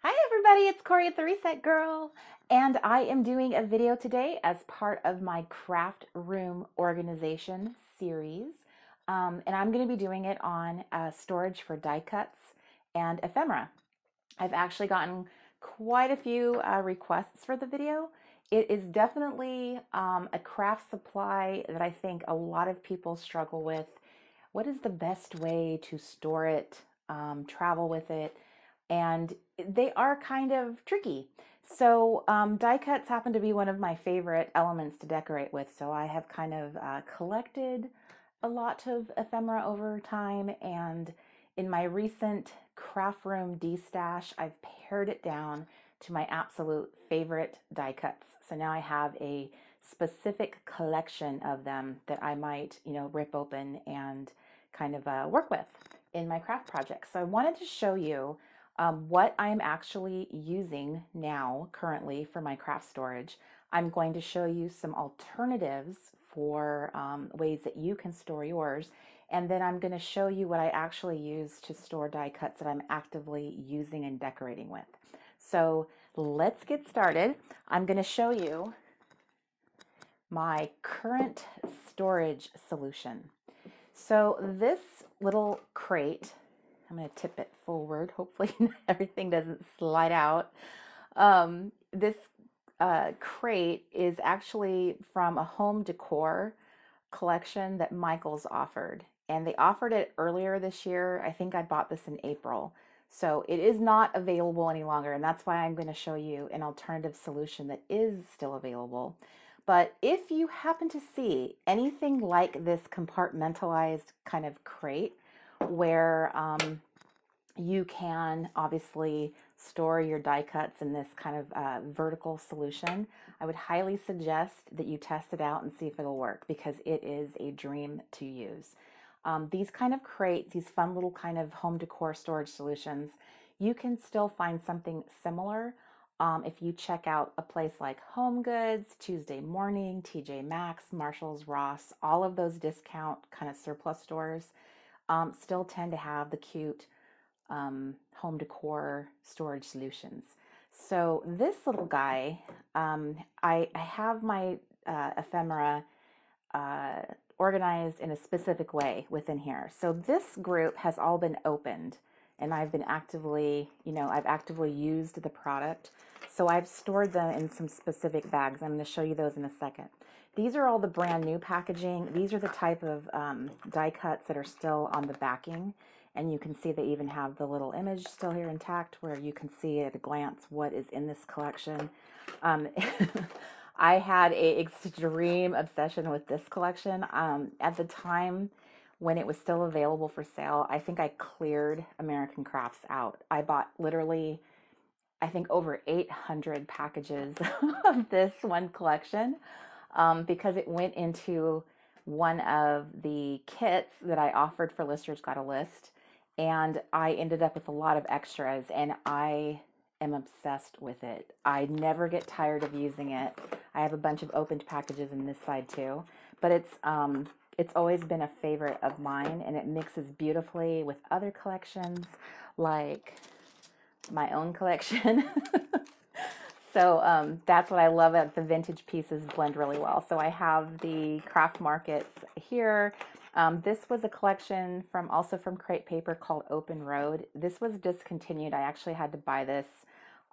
Hi everybody, it's Corey at the Reset Girl, and I am doing a video today as part of my craft room organization series. And I'm going to be doing it on storage for die cuts and ephemera. I've actually gotten quite a few requests for the video. It is definitely a craft supply that I think a lot of people struggle with. What is the best way to store it, travel with it? And they are kind of tricky. So die cuts happen to be one of my favorite elements to decorate with. So I have kind of collected a lot of ephemera over time, and in my recent craft room destash, I've pared it down to my absolute favorite die cuts. So now I have a specific collection of them that I might, rip open and kind of work with in my craft projects. So I wanted to show you what I'm actually using now currently for my craft storage. I'm going to show you some alternatives for ways that you can store yours. And then I'm going to show you what I actually use to store die cuts that I'm actively using and decorating with. So let's get started. I'm going to show you my current storage solution. So this little crate, I'm going to tip it forward. Hopefully everything doesn't slide out. This crate is actually from a home decor collection that Michaels offered. And they offered it earlier this year. I think I bought this in April. So it is not available any longer. And that's why I'm going to show you an alternative solution that is still available. But if you happen to see anything like this compartmentalized kind of crate where you can obviously store your die cuts in this kind of vertical solution, I would highly suggest that you test it out and see if it'll work, because it is a dream to use. These kind of crates, these fun little kind of home decor storage solutions, you can still find something similar if you check out a place like Home Goods, Tuesday Morning, TJ Maxx, Marshalls, Ross. All of those discount kind of surplus stores still tend to have the cute home decor storage solutions. So this little guy, I have my ephemera uh, organized in a specific way within here. So this group has all been opened, and I've been actively, I've actively used the product. So I've stored them in some specific bags. I'm going to show you those in a second. These are all the brand new packaging. These are the type of die cuts that are still on the backing. And you can see they even have the little image still here intact, where you can see at a glance what is in this collection. I had a extreme obsession with this collection. At the time when it was still available for sale, I think I cleared American Crafts out. I bought literally, I think, over 800 packages of this one collection because it went into one of the kits that I offered for Listers Got a List. And I ended up with a lot of extras, and I am obsessed with it. I never get tired of using it. I have a bunch of opened packages in this side too, but it's always been a favorite of mine, and it mixes beautifully with other collections like my own collection. So that's what I love, that the vintage pieces blend really well. So I have the craft markets here. This was a collection also from Crate Paper called Open Road. This was discontinued. I actually had to buy this.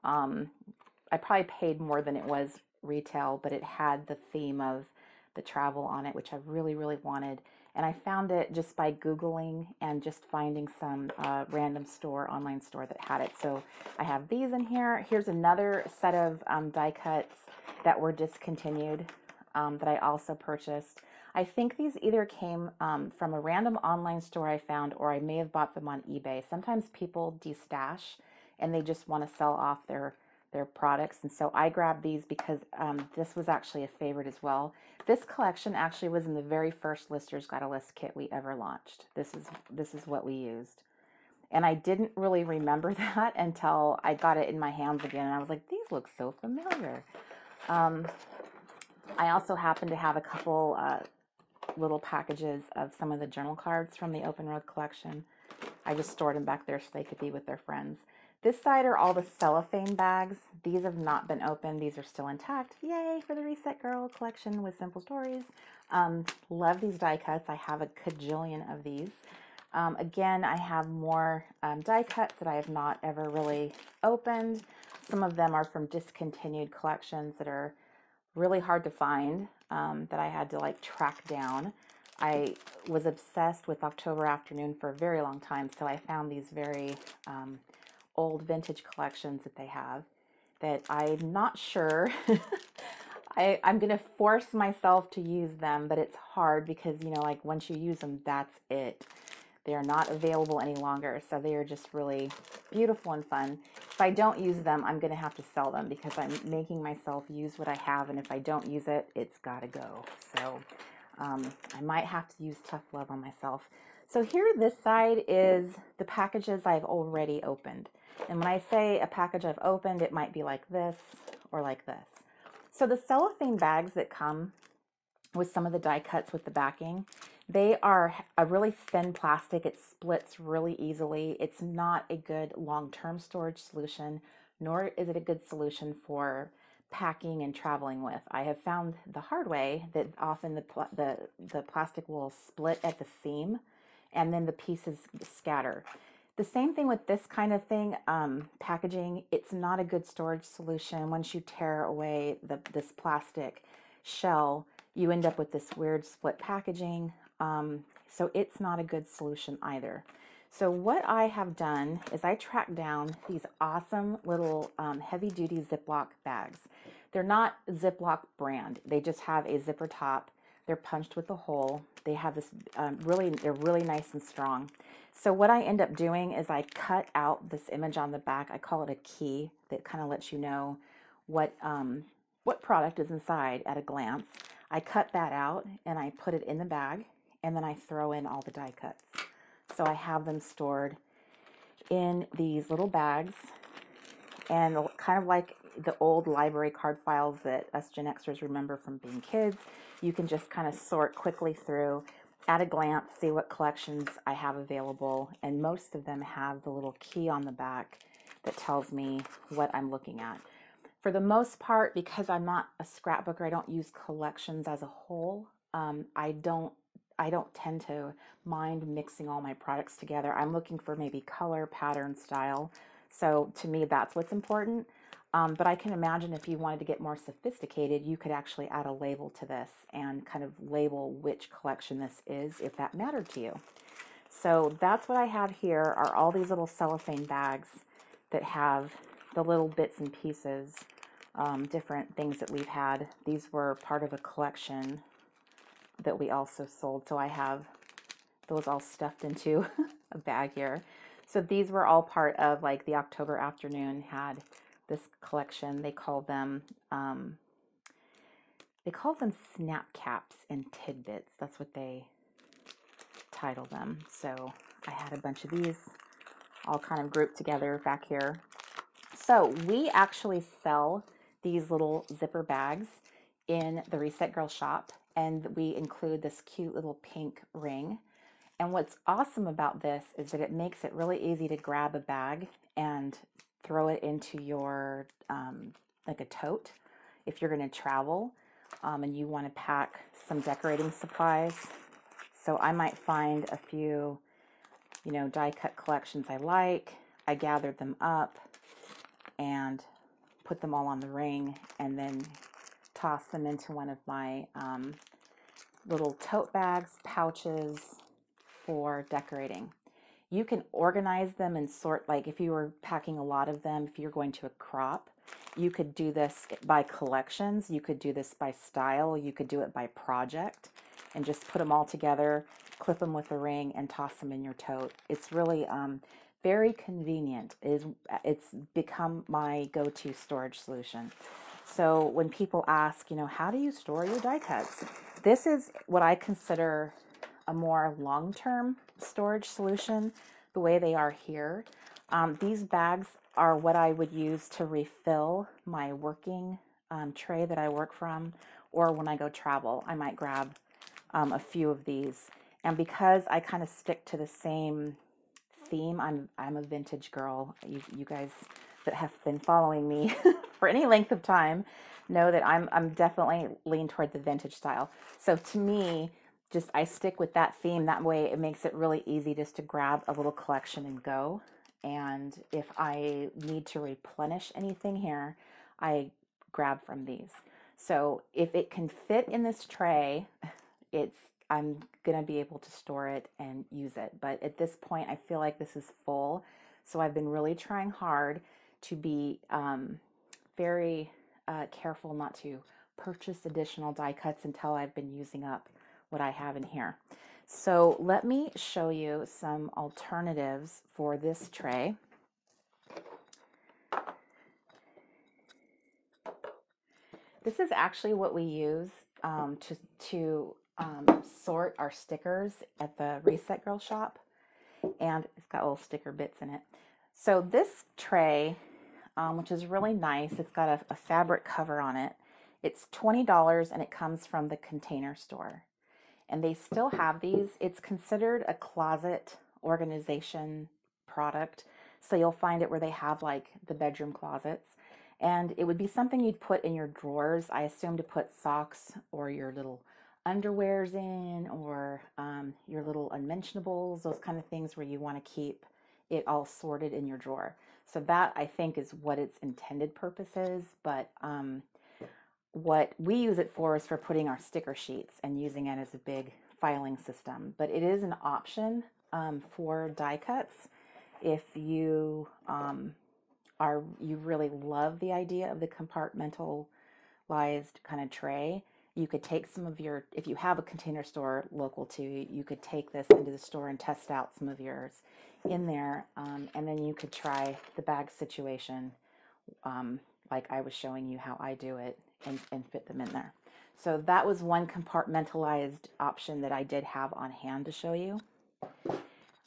I probably paid more than it was retail, but it had the theme of the travel on it, which I really, really wanted. And I found it just by Googling and just finding some random online store that had it. So I have these in here. Here's another set of die cuts that were discontinued that I also purchased. I think these either came from a random online store I found, or I may have bought them on eBay. Sometimes people destash and they just want to sell off their products, and so I grabbed these because this was actually a favorite as well. This collection actually was in the very first Listers Got a List kit we ever launched. This is what we used, and I didn't really remember that until I got it in my hands again, and I was like, these look so familiar. I also happen to have a couple little packages of some of the journal cards from the Open Road collection. I just stored them back there so they could be with their friends. This side are all the cellophane bags. These have not been opened. These are still intact. Yay for the Reset Girl collection with simple stories. Love these die cuts. I have a cajillion of these. Again, I have more die cuts that I have not ever really opened. Some of them are from discontinued collections that are really hard to find, that I had to like track down. I was obsessed with October Afternoon for a very long time, so I found these very old vintage collections that they have that I'm not sure. I'm going to force myself to use them, but it's hard because, you know, like once you use them, that's it. They are not available any longer, so they are just really beautiful and fun. If I don't use them, I'm going to have to sell them because I'm making myself use what I have, and if I don't use it, it's got to go. So I might have to use tough love on myself. So here, this side is the packages I've already opened. And when I say a package I've opened, it might be like this or like this. So the cellophane bags that come with some of the die cuts with the backing, they are a really thin plastic. It splits really easily. It's not a good long-term storage solution, nor is it a good solution for packing and traveling with. I have found the hard way that often the plastic will split at the seam and then the pieces scatter. The same thing with this kind of thing, packaging, it's not a good storage solution. Once you tear away this plastic shell, you end up with this weird split packaging. So it's not a good solution either. So what I have done is I tracked down these awesome little heavy-duty Ziploc bags. They're not Ziploc brand. They just have a zipper top. They're punched with a hole. They have this they're really nice and strong. So what I end up doing is I cut out this image on the back. I call it a key that kind of lets you know what product is inside at a glance. I cut that out and I put it in the bag, and then I throw in all the die cuts. So I have them stored in these little bags, and kind of like the old library card files that us Gen Xers remember from being kids, you can just kind of sort quickly through at a glance, see what collections I have available, and most of them have the little key on the back that tells me what I'm looking at. For the most part, because I'm not a scrapbooker, I don't use collections as a whole. I don't tend to mind mixing all my products together. I'm looking for maybe color, pattern, style. So to me, that's what's important. But I can imagine if you wanted to get more sophisticated, you could actually add a label to this and kind of label which collection this is if that mattered to you. So that's what I have here, are all these little cellophane bags that have the little bits and pieces, different things that we've had. These were part of a collection that we also sold. So I have those all stuffed into a bag here. So these were all part of like the October Afternoon had this collection. They called them snap caps and tidbits. That's what they titled them. So I had a bunch of these all kind of grouped together back here. So we actually sell these little zipper bags in the Reset Girl shop, and we include this cute little pink ring. And what's awesome about this is that it makes it really easy to grab a bag and throw it into your, like a tote, if you're going to travel and you want to pack some decorating supplies. So I might find a few, you know, die cut collections I like. I gathered them up and put them all on the ring and then toss them into one of my little tote bags, pouches for decorating. You can organize them and sort, like if you were packing a lot of them, if you're going to a crop, you could do this by collections, you could do this by style, you could do it by project, and just put them all together, clip them with a ring, and toss them in your tote. It's really very convenient. It's become my go-to storage solution. So when people ask, you know, how do you store your die cuts? This is what I consider a more long-term storage solution, the way they are here. These bags are what I would use to refill my working tray that I work from, or when I go travel, I might grab a few of these. And because I kind of stick to the same theme. I'm a vintage girl. You guys that have been following me for any length of time know that I'm definitely lean toward the vintage style. So to me, just I stick with that theme. That way it makes it really easy just to grab a little collection and go. And if I need to replenish anything here, I grab from these. So if it can fit in this tray, I'm gonna be able to store it and use it. But at this point, I feel like this is full. So I've been really trying hard to be very careful not to purchase additional die cuts until I've been using up what I have in here. So let me show you some alternatives for this tray. This is actually what we use to sort our stickers at the Reset Girl shop, and it's got little sticker bits in it. So this tray, which is really nice, it's got a fabric cover on it. It's $20 and it comes from the Container Store. And they still have these. It's considered a closet organization product. So you'll find it where they have like the bedroom closets. And it would be something you'd put in your drawers, I assume, to put socks or your little underwears in, or your little unmentionables, those kind of things where you want to keep it all sorted in your drawer. So that, I think, is what its intended purpose is. But what we use it for is for putting our sticker sheets and using it as a big filing system. But it is an option for die cuts if you you really love the idea of the compartmentalized kind of tray. You could take some of your, if you have a Container Store local to you, you could take this into the store and test out some of yours in there, and then you could try the bag situation like I was showing you how I do it, and fit them in there. So that was one compartmentalized option that I did have on hand to show you.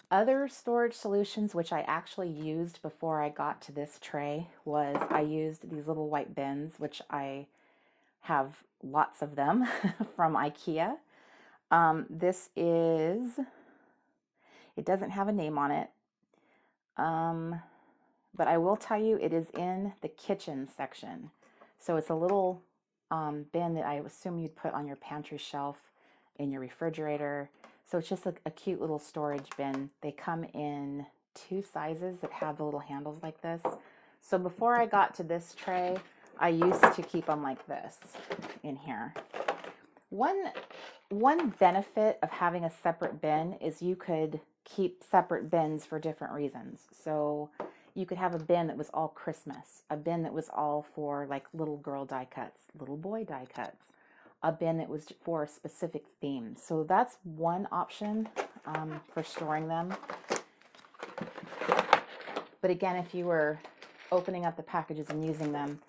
Other storage solutions, which I actually used before I got to this tray, was I used these little white bins, which I have lots of them from IKEA. This is, it doesn't have a name on it, but I will tell you it is in the kitchen section. So it's a little bin that I assume you'd put on your pantry shelf, in your refrigerator. So it's just a cute little storage bin. They come in 2 sizes that have the little handles like this. So before I got to this tray, I used to keep them like this in here. One benefit of having a separate bin is you could keep separate bins for different reasons. So you could have a bin that was all Christmas, a bin that was all for like little girl die cuts, little boy die cuts, a bin that was for a specific theme. So that's one option for storing them. But again, if you were opening up the packages and using them,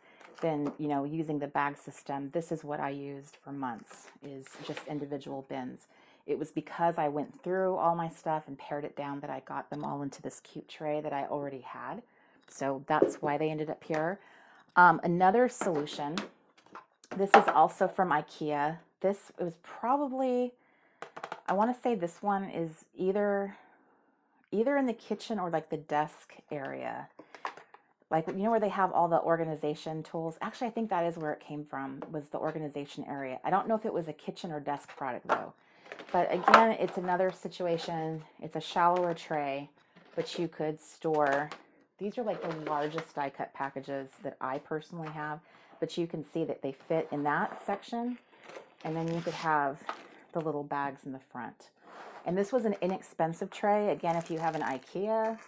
then, you know, using the bag system, this is what I used for months, is just individual bins. It was because I went through all my stuff and pared it down that I got them all into this cute tray that I already had. So that's why they ended up here. Another solution, this is also from IKEA. This was probably, I want to say this one is either in the kitchen or like the desk area. Like, you know, where they have all the organization tools. Actually, I think that is where it came from, was the organization area. I don't know if it was a kitchen or desk product though. But again, it's another situation. It's a shallower tray, but you could store, these are like the largest die cut packages that I personally have, but you can see that they fit in that section. And then you could have the little bags in the front. And this was an inexpensive tray. Again, if you have an IKEA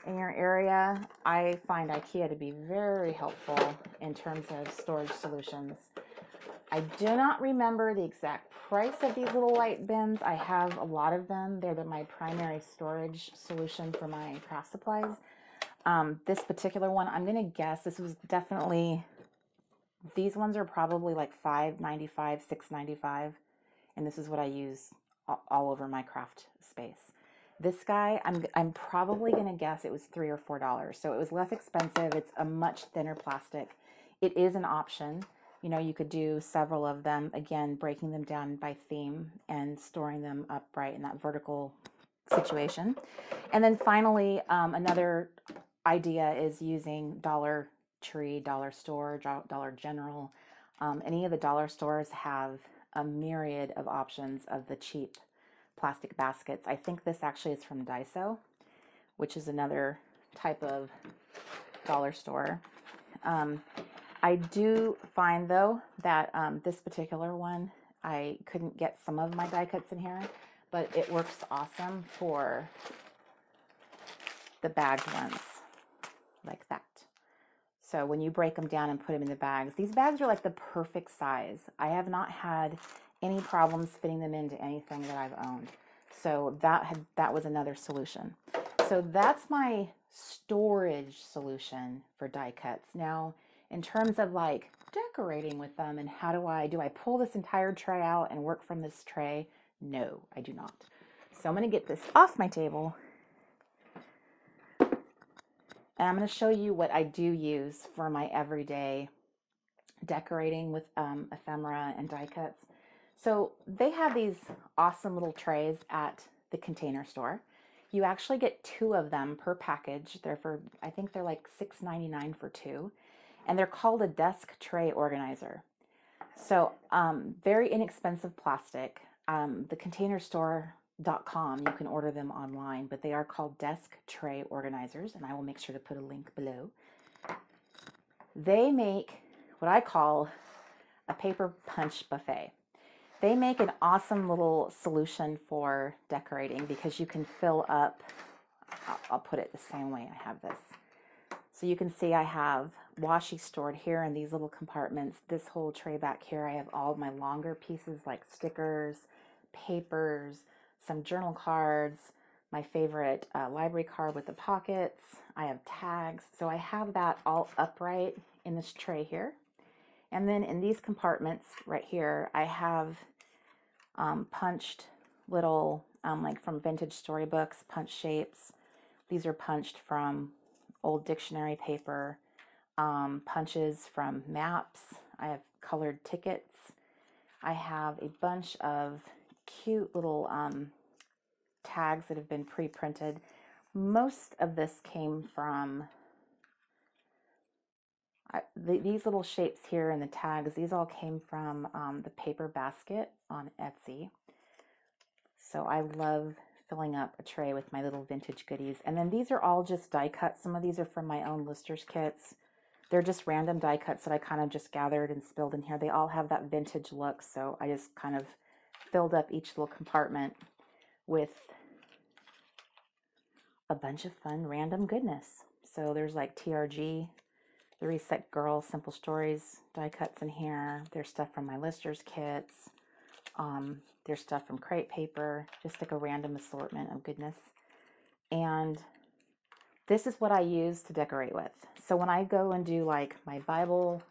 in your area, I find IKEA to be very helpful in terms of storage solutions. I do not remember the exact price of these little white bins. I have a lot of them. They're my primary storage solution for my craft supplies. This particular one, I'm going to guess this was definitely, these ones are probably like $5.95, $6.95. And this is what I use all over my craft space. This guy, I'm probably going to guess it was $3 or $4. So it was less expensive. It's a much thinner plastic. It is an option. You know, you could do several of them, again, breaking them down by theme and storing them upright in that vertical situation. And then finally, another idea is using Dollar Tree, Dollar Store, Dollar General. Any of the dollar stores have a myriad of options of the cheap plastic baskets. I think this actually is from Daiso, which is another type of dollar store. I do find though that this particular one, I couldn't get some of my die cuts in here, but it works awesome for the bagged ones like that. So when you break them down and put them in the bags, these bags are like the perfect size. I have not had any problems fitting them into anything that I've owned. So that was another solution. So that's my storage solution for die cuts. Now, in terms of like decorating with them and how do I pull this entire tray out and work from this tray? No, I do not. So I'm going to get this off my table. And I'm going to show you what I do use for my everyday decorating with ephemera and die cuts. So they have these awesome little trays at the Container Store. You actually get 2 of them per package. They're for, I think they're like $6.99 for 2. And they're called a desk tray organizer. So very inexpensive plastic. The Container Store.com, you can order them online, but they are called desk tray organizers, and I will make sure to put a link below. They make what I call a paper punch buffet. They make an awesome little solution for decorating because you can fill up, I'll put it the same way I have this. So you can see I have washi stored here in these little compartments. This whole tray back here, I have all of my longer pieces like stickers, papers, some journal cards, my favorite library card with the pockets. I have tags. So I have that all upright in this tray here. And then in these compartments right here, I have punched little, like from vintage storybooks, punch shapes. These are punched from old dictionary paper, punches from maps. I have colored tickets. I have a bunch of cute little tags that have been pre-printed. Most of this came from these little shapes here and the tags. These all came from the paper basket on Etsy. So I love filling up a tray with my little vintage goodies. And then these are all just die cuts. Some of these are from my own listers kits. They're just random die cuts that I kind of just gathered and spilled in here. They all have that vintage look, so I just kind of filled up each little compartment with a bunch of fun random goodness. So there's like TRG, the Reset Girl Simple Stories die cuts in here. There's stuff from my listers kits. There's stuff from crepe paper, just like a random assortment of goodness. And this is what I use to decorate with. So when I go and do like my Bible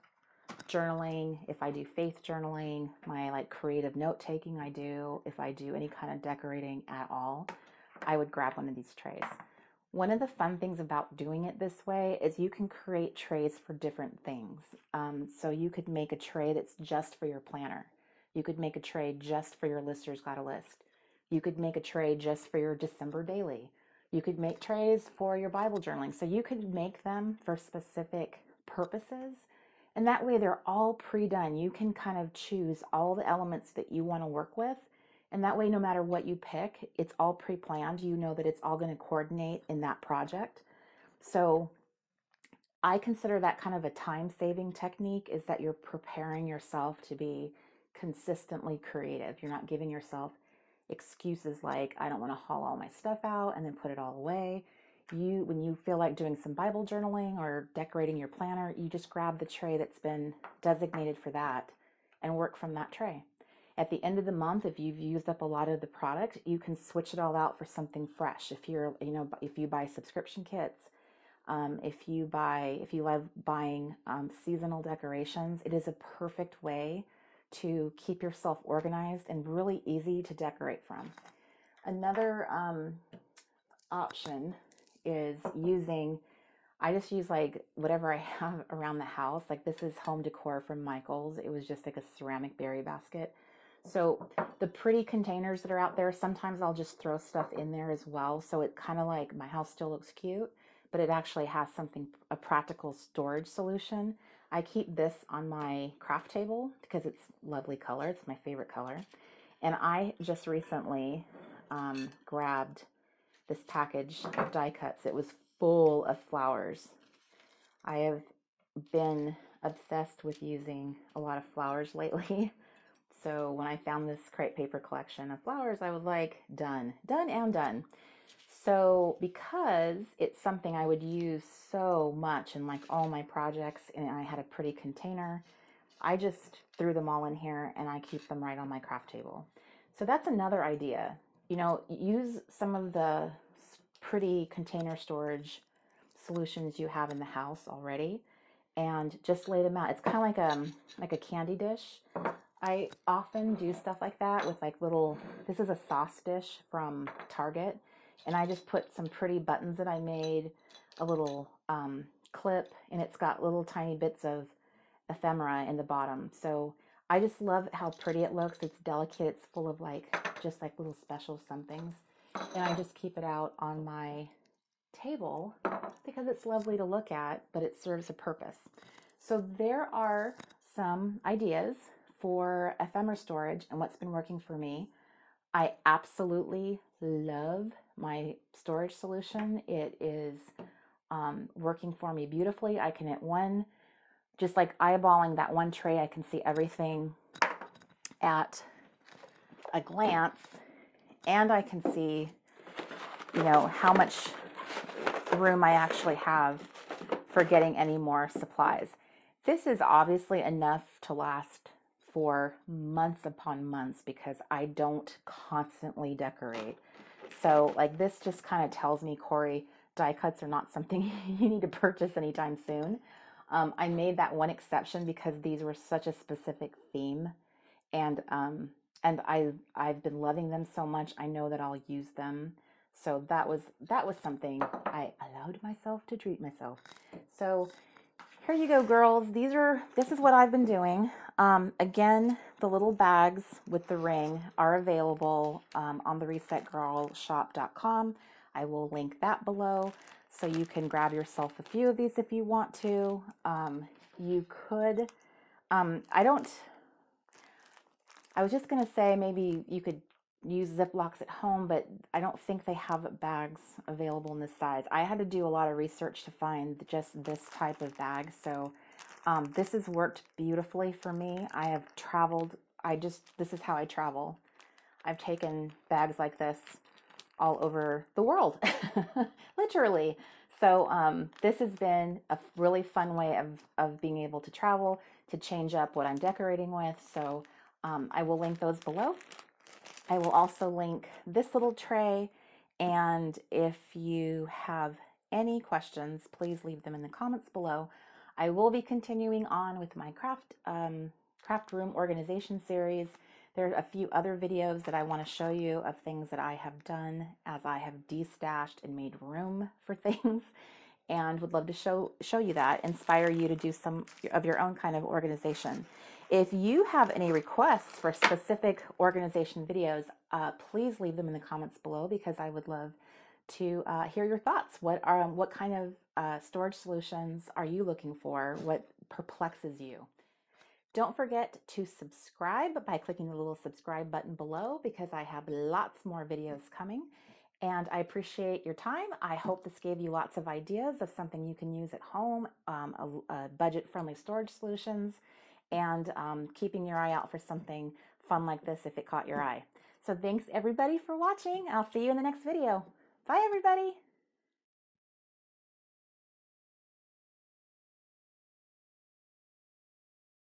journaling, if I do faith journaling, my like creative note taking I do, if I do any kind of decorating at all, I would grab one of these trays. One of the fun things about doing it this way is you can create trays for different things. So you could make a tray that's just for your planner. You could make a tray just for your Listers Got a List. You could make a tray just for your December daily. You could make trays for your Bible journaling. So you could make them for specific purposes. And that way they're all pre-done. You can kind of choose all the elements that you want to work with. And that way, no matter what you pick, it's all pre-planned. You know that it's all going to coordinate in that project. So I consider that kind of a time-saving technique, is that you're preparing yourself to be consistently creative. You're not giving yourself excuses like, I don't want to haul all my stuff out and then put it all away. When you feel like doing some Bible journaling or decorating your planner, you just grab the tray that's been designated for that and work from that tray. At the end of the month, if you've used up a lot of the product, you can switch it all out for something fresh. If you buy subscription kits, if you love buying seasonal decorations, it is a perfect way to keep yourself organized and really easy to decorate from. Another option is I just use like whatever I have around the house. Like this is home decor from Michael's. It was just like a ceramic berry basket. So the pretty containers that are out there, sometimes I'll just throw stuff in there as well. So it kind of like my house still looks cute, but it actually has something, a practical storage solution. I keep this on my craft table because it's lovely color. It's my favorite color. And I just recently grabbed this package of die cuts. It was full of flowers. I have been obsessed with using a lot of flowers lately. So when I found this crepe paper collection of flowers, I was like, done, done and done. So because it's something I would use so much in like all my projects, and I had a pretty container, I just threw them all in here and I keep them right on my craft table. So that's another idea. You know, use some of the pretty container storage solutions you have in the house already and just lay them out. It's kind of like a candy dish. I often do stuff like that with like little, this is a sauce dish from Target, and I just put some pretty buttons that I made, a little clip, and it's got little tiny bits of ephemera in the bottom. So I just love how pretty it looks. It's delicate. It's full of like, just like little special somethings. And I just keep it out on my table because it's lovely to look at, but it serves a purpose. So there are some ideas for ephemera storage and what's been working for me. I absolutely love my storage solution. It is working for me beautifully. I can at one, just like eyeballing that one tray, I can see everything at a glance, and I can see, you know, how much room I actually have for getting any more supplies. This is obviously enough to last for months upon months because I don't constantly decorate. So like this just kind of tells me, Corey, die cuts are not something you need to purchase anytime soon. I made that one exception because these were such a specific theme, and I've been loving them so much. I know that I'll use them. So that was something I allowed myself to treat myself. So here you go, girls. This is what I've been doing. Again, the little bags with the ring are available on the resetgirlshop.com. I will link that below so you can grab yourself a few of these if you want to. You could, I was just going to say maybe you could use Ziplocs at home, but I don't think they have bags available in this size. I had to do a lot of research to find just this type of bag. So this has worked beautifully for me. I have traveled. This is how I travel. I've taken bags like this all over the world, literally. So this has been a really fun way of being able to travel, to change up what I'm decorating with. So I will link those below. I will also link this little tray, and if you have any questions, please leave them in the comments below. I will be continuing on with my craft room organization series. There are a few other videos that I want to show you of things that I have done as I have destashed and made room for things, and would love to show you that, inspire you to do some of your own kind of organization. If you have any requests for specific organization videos, please leave them in the comments below because I would love to hear your thoughts. What kind of storage solutions are you looking for? What perplexes you? Don't forget to subscribe by clicking the little subscribe button below because I have lots more videos coming. And I appreciate your time. I hope this gave you lots of ideas of something you can use at home, budget-friendly storage solutions, and keeping your eye out for something fun like this if it caught your eye. So thanks everybody for watching. I'll see you in the next video. Bye everybody.